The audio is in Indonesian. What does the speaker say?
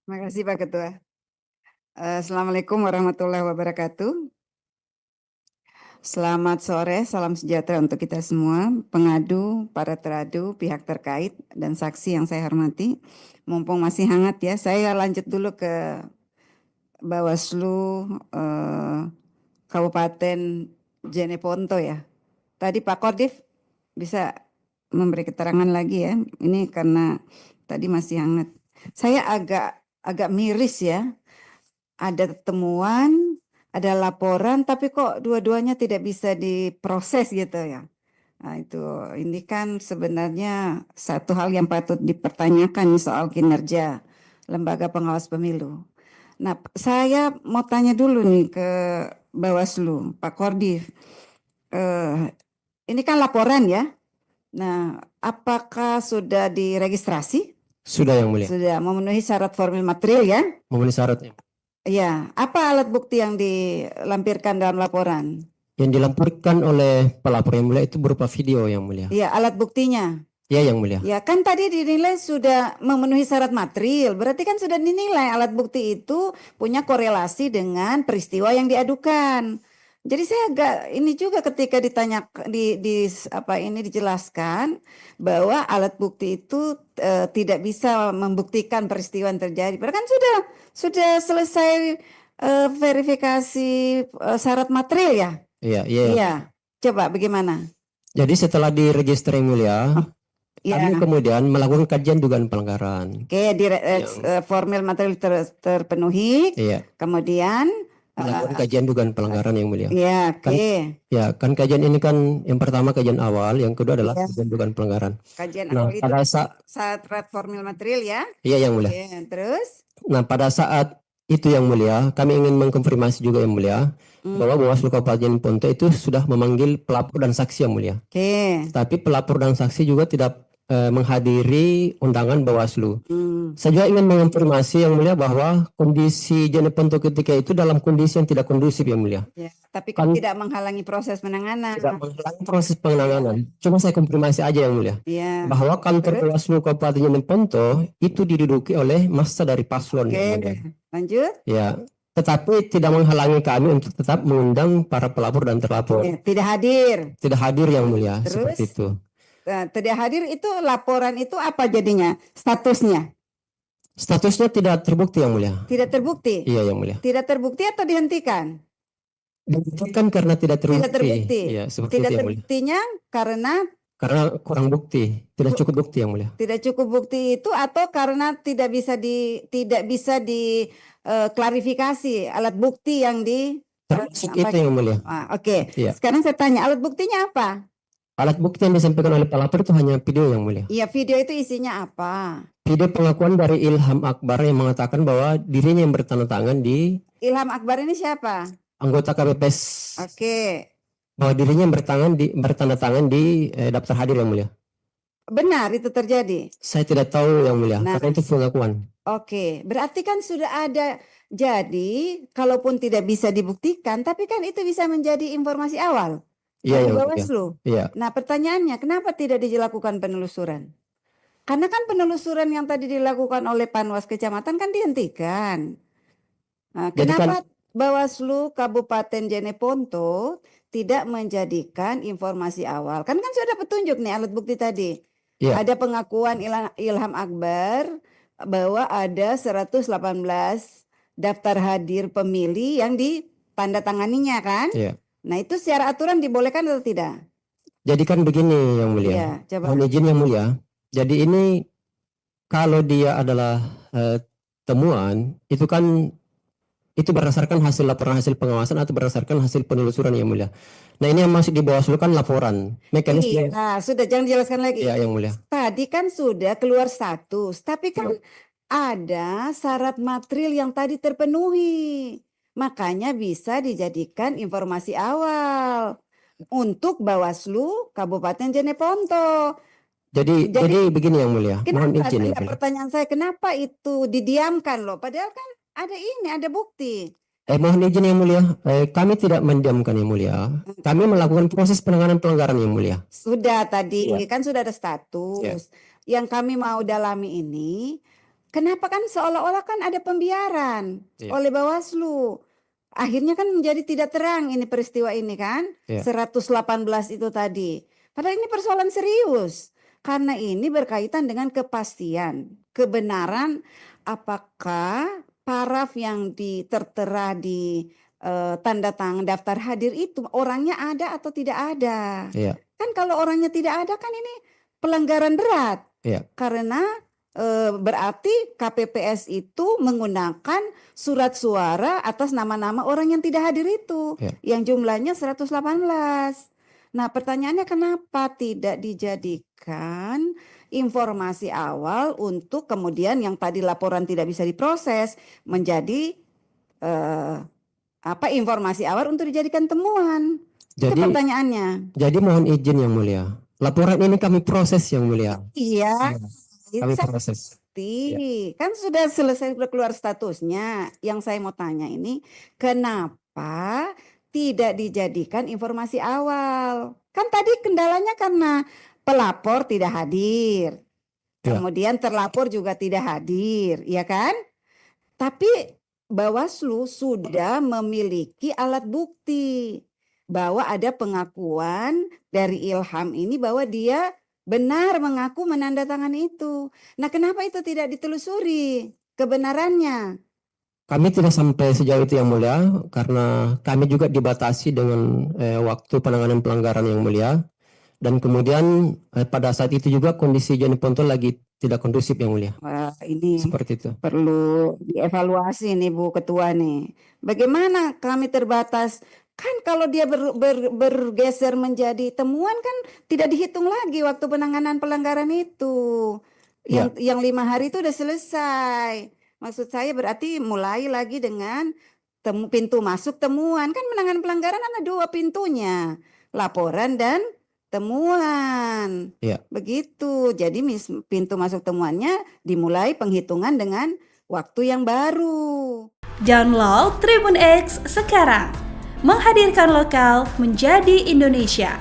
Terima kasih Pak Ketua. Assalamualaikum warahmatullahi wabarakatuh. Selamat sore, salam sejahtera untuk kita semua, pengadu, para teradu, pihak terkait, dan saksi yang saya hormati. Mumpung masih hangat ya, saya lanjut dulu ke Bawaslu Kabupaten Jeneponto ya. Tadi Pak Kordif bisa memberi keterangan lagi ya, ini karena tadi masih hangat. Saya agak miris ya. Ada temuan, ada laporan, tapi kok dua-duanya tidak bisa diproses gitu ya. Nah, ini kan sebenarnya satu hal yang patut dipertanyakan soal kinerja lembaga pengawas pemilu. Nah, saya mau tanya dulu nih ke Bawaslu, Pak Kordif. Ini kan laporan ya. Nah, apakah sudah diregistrasi? Sudah yang mulia. Sudah memenuhi syarat formil material ya? Memenuhi syaratnya. Ya, apa alat bukti yang dilampirkan dalam laporan? Yang dilaporkan oleh pelapor yang mulia itu berupa video yang mulia. Ya, alat buktinya. Ya yang mulia. Ya, kan tadi dinilai sudah memenuhi syarat material. Berarti kan sudah dinilai alat bukti itu punya korelasi dengan peristiwa yang diadukan. Jadi saya agak ini juga ketika ditanya ini dijelaskan bahwa alat bukti itu tidak bisa membuktikan peristiwa yang terjadi. Padahal kan sudah selesai verifikasi syarat material ya. Iya, iya. Iya. Coba bagaimana? Jadi setelah diregister yang mulia, Ya. kami kemudian melakukan kajian dugaan pelanggaran. Oke, formil material terpenuhi. Iya. Kemudian Melakukan kajian dugaan pelanggaran yang mulia. ya, oke. Kan kajian ini kan yang pertama kajian awal, yang kedua adalah kajian dugaan pelanggaran. Kajian Nah, awal itu pada saat formil material ya. Iya yang mulia. Oke, terus? Nah, pada saat itu yang mulia, kami ingin mengkonfirmasi juga yang mulia bahwa Bawaslu Kabupaten Ponto itu sudah memanggil pelapor dan saksi yang mulia. Oke. Tapi pelapor dan saksi juga tidak menghadiri undangan Bawaslu. Saya juga ingin mengonfirmasi yang mulia bahwa kondisi Jeneponto ketika itu dalam kondisi yang tidak kondusif yang mulia. Ya, tapi kan tidak menghalangi proses penanganan. Tidak menghalangi proses penanganan. Cuma saya konfirmasi aja yang mulia. Ya. Bahwa kantor Bawaslu Kabupaten Jeneponto itu diduduki oleh massa dari paslon yang mulia. Lanjut. Ya. Tetapi tidak menghalangi kami untuk tetap mengundang para pelapor dan terlapor. Tidak hadir. Tidak hadir yang mulia. Terus? Seperti itu. Tidak hadir itu laporan itu apa jadinya? Statusnya? Statusnya tidak terbukti yang mulia. Tidak terbukti? Iya yang mulia. Tidak terbukti atau dihentikan? Dihentikan karena tidak terbukti. Tidak terbukti. Iya, seperti tidak itu yang terbuktinya mulia. Karena kurang bukti, tidak cukup bukti yang mulia. Tidak cukup bukti itu atau karena tidak bisa klarifikasi alat bukti yang termasuk itu yang mulia. Oke. Iya. Sekarang saya tanya, alat buktinya apa? Alat bukti yang disampaikan oleh pelapor itu hanya video yang mulia. Iya, video itu isinya apa? Video pengakuan dari Ilham Akbar yang mengatakan bahwa dirinya yang bertanda tangan di... Ilham Akbar ini siapa? Anggota KPPS. Oke. Bahwa dirinya yang bertanda tangan di daftar hadir yang mulia. Benar itu terjadi? Saya tidak tahu yang mulia, karena itu pengakuan. Oke, berarti kan sudah ada. Jadi, kalaupun tidak bisa dibuktikan, tapi kan itu bisa menjadi informasi awal. Iya, yang Bawaslu. Iya. Nah, pertanyaannya, kenapa tidak dilakukan penelusuran? Karena kan penelusuran yang tadi dilakukan oleh Panwas Kecamatan kan dihentikan. Nah, kenapa Bawaslu Kabupaten Jeneponto tidak menjadikan informasi awal? Kan sudah petunjuk nih alat bukti tadi. Iya. Ada pengakuan Ilham Akbar bahwa ada 118 daftar hadir pemilih yang ditandatanganinya kan? Iya. Nah, itu secara aturan dibolehkan atau tidak? Jadi kan begini yang mulia. Iya, coba. Mohon izin yang mulia. Jadi ini kalau dia adalah temuan, itu kan itu berdasarkan hasil laporan hasil pengawasan atau berdasarkan hasil penelusuran yang mulia. Nah, ini yang masih di Bawaslu kan laporan. Mekanisme. Nah, sudah jangan dijelaskan lagi. Iya, yang mulia. Tadi kan sudah keluar status, tapi kan ada syarat material yang tadi terpenuhi. Makanya bisa dijadikan informasi awal untuk Bawaslu Kabupaten Jeneponto. Jadi begini yang mulia. Mohon izin ya. Pertanyaan saya, kenapa itu didiamkan loh? Padahal kan ada bukti. Mohon izin yang mulia. Kami tidak mendiamkan yang mulia. Kami melakukan proses penanganan pelanggaran yang mulia. Sudah tadi kan sudah ada status. Yang kami mau dalami ini, Kenapa kan seolah-olah kan ada pembiaran Iya. oleh Bawaslu. Akhirnya kan menjadi tidak terang ini peristiwa ini kan. Iya. 118 itu tadi. Padahal ini persoalan serius. Karena ini berkaitan dengan kepastian, kebenaran apakah paraf yang tertera di tanda tangan daftar hadir itu orangnya ada atau tidak ada. Iya. Kan kalau orangnya tidak ada kan ini pelanggaran berat. Iya. Karena berarti KPPS itu menggunakan surat suara atas nama-nama orang yang tidak hadir itu, Iya. yang jumlahnya 118. Nah, pertanyaannya kenapa tidak dijadikan informasi awal untuk kemudian yang tadi laporan tidak bisa diproses menjadi informasi awal untuk dijadikan temuan? Itu Jadi pertanyaannya. Jadi mohon izin Yang Mulia. Laporan ini kami proses Yang Mulia. Iya, Kami itu proses. kan sudah selesai, sudah keluar statusnya. Yang saya mau tanya ini, kenapa tidak dijadikan informasi awal? Kan tadi kendalanya karena pelapor tidak hadir, Ya. kemudian terlapor juga tidak hadir, ya kan? Tapi Bawaslu sudah memiliki alat bukti bahwa ada pengakuan dari Ilham ini bahwa dia benar mengaku menandatangani itu. Nah, kenapa itu tidak ditelusuri kebenarannya? Kami tidak sampai sejauh itu Yang Mulia karena kami juga dibatasi dengan waktu penanganan pelanggaran Yang Mulia. Dan kemudian pada saat itu juga kondisi Joni Ponto lagi tidak kondusif Yang Mulia. Wah, ini Seperti itu. perlu dievaluasi nih Bu Ketua nih. Bagaimana kami terbatas? Kan kalau dia bergeser menjadi temuan kan tidak dihitung lagi waktu penanganan pelanggaran itu. Yang 5 hari itu udah selesai. Maksud saya berarti mulai lagi dengan pintu masuk temuan. Kan penanganan pelanggaran ada 2 pintunya. Laporan dan temuan. Iya. Begitu. Jadi pintu masuk temuannya dimulai penghitungan dengan waktu yang baru. Download Tribun X sekarang. Menghadirkan lokal menjadi Indonesia.